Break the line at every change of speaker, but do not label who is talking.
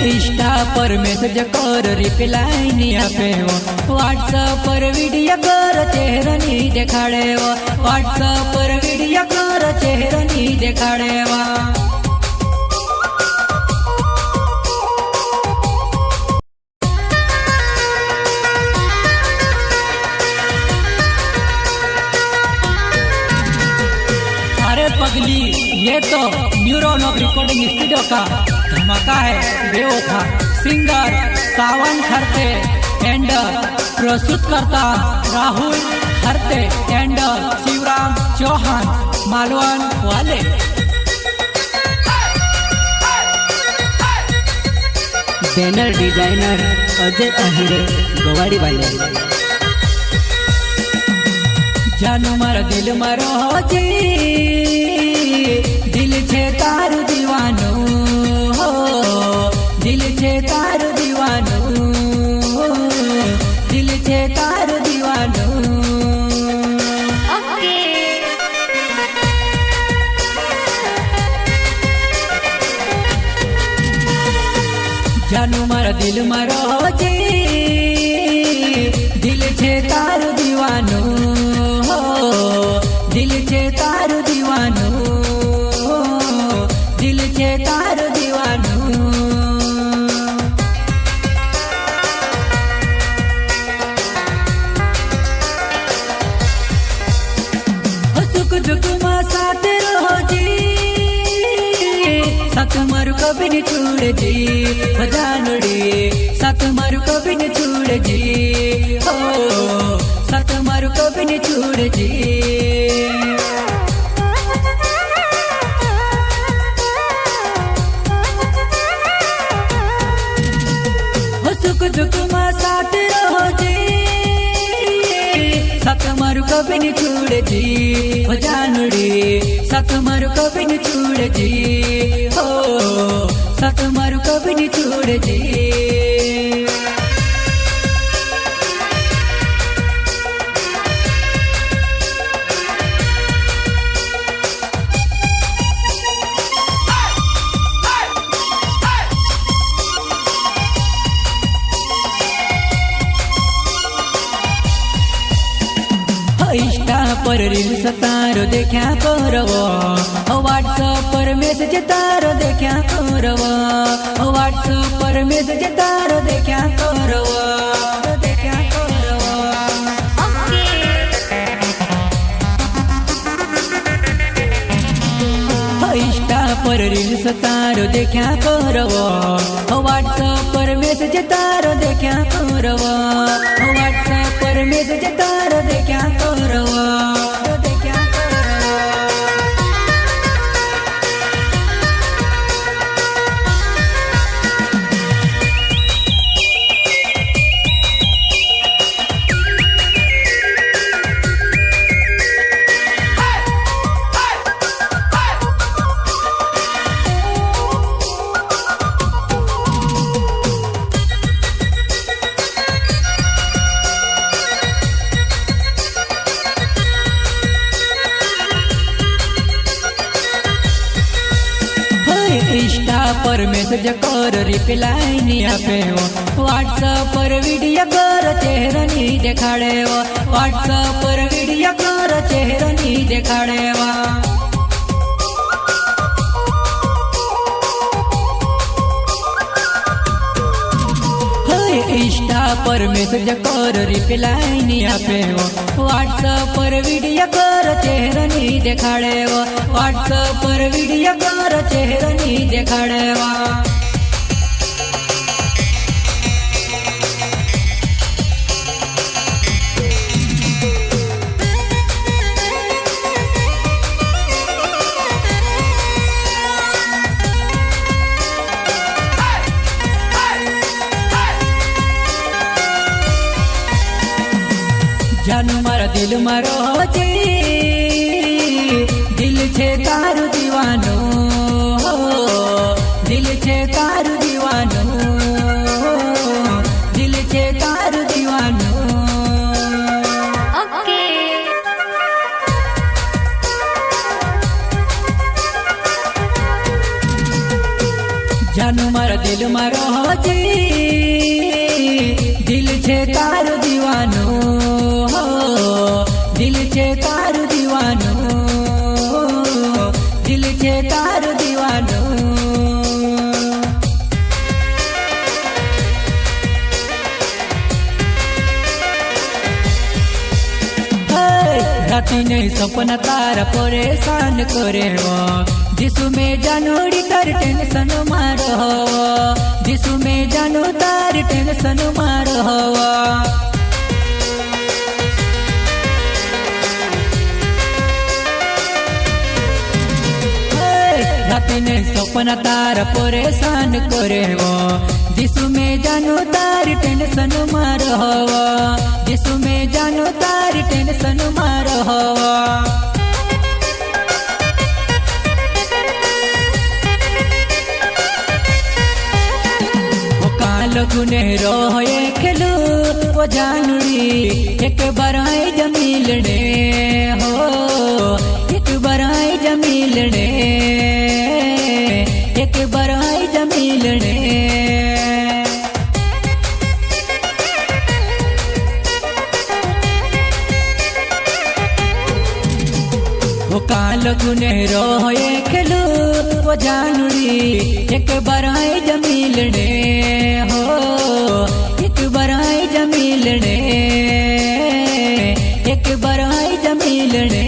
Insta पर message कर reply नहीं आपे व्हाट्सएप पर वीडियो कर चेहरा नहीं देखाड़े व्हाट्सएप पर वीडियो कर चेहरा नहीं देखाड़े पगली ये तो न्यूरॉन ऑफ रिकॉर्डिंग स्टूडियो का धमाका है। बेवफा सिंगर सावन खरते एंड प्रस्तुत करता राहुल खरते एंड शिवराम चौहान मालवन वाले।
बैनर डिजाइनर अजय अहिरे गोवाड़ी वाले।
जानू मारा दिल मारो जी दिल छे तारू दीवानो हो दिल छे तारू दीवानो दिल छे तारू दीवानो। जानू मारा दिल मारो जी दिल छे तारू दीवानो दिल छे तारू दीवानो दिल छे तारू दीवानो। सुख दुख मा साथ रहो जी साथ मारू कभी नहीं छोड़ जी जानड़ी साथ मारू कभी नहीं छोड़ जी हो साथ मारू कभी नहीं छोड़ जी। सुख दुख मा साथ रहो जी साथ मारू कभी नहीं छोड़ जी जानड़ी साथ मारू कभी नहीं छोड़ जी हो साथ मारू कभी नहीं छोड़ जी। इंस्टा पर रील्स तारो देखा करवो व्हाट्सएप पर मैसेज तारो देखा करवो व्हाट्सएप पर मैसेज तारो देखा करवो देखा करवो। इंस्टा पर रील्स तारो देखा करवो व्हाट्सएप पर मैसेज तारो देखा करवो व्हाट्सएप पर मैसेज तारो देखा करवो देखा करवो। इंस्टा पर मैसेज कर रिप्लाई नहीं आपे व्हाट्सएप पर वीडियो कर चेहरा नहीं देखाड़े व्हाट्सएप पर वीडियो कर चेहरा नहीं देखाड़े। इंस्टा पर मैसेज कर रिप्लाई नहीं आपे व्हाट्सएप पर वीडियो कर चेहरा नहीं देखाड़े व्हाट्सएप पर वीडियो कर चेहरा नहीं देखाड़े। जानू मारा दिल मारो जी दिल छे तारू दीवानो दिल छे तारू दीवानो दिल छे तारू दीवानो। जानू मारा दिल मारो जी दिल छे तारो दीवानो दिल छे तारो दीवानो दिल छे तारो दीवानो राती ने सपना तारा परेशान करे जिसु में जानूरी तार टेंशन मारो जिसु में जानू तार टेंशन मारो राती ने सपना तारा परेशान करे जिसु में जानू तार टेंशन मारो जिसु में जानू तार टेंशन मारो गुने रोए खेलू वो जानूरी एक बराई जमीलने हो एक बराई जमीलने एक बराई जमीलने वो काल गुने रोए खेलू वो जानूरी एक बराई जमीलने हो एक बराई जमीलने एक बराई जमीलने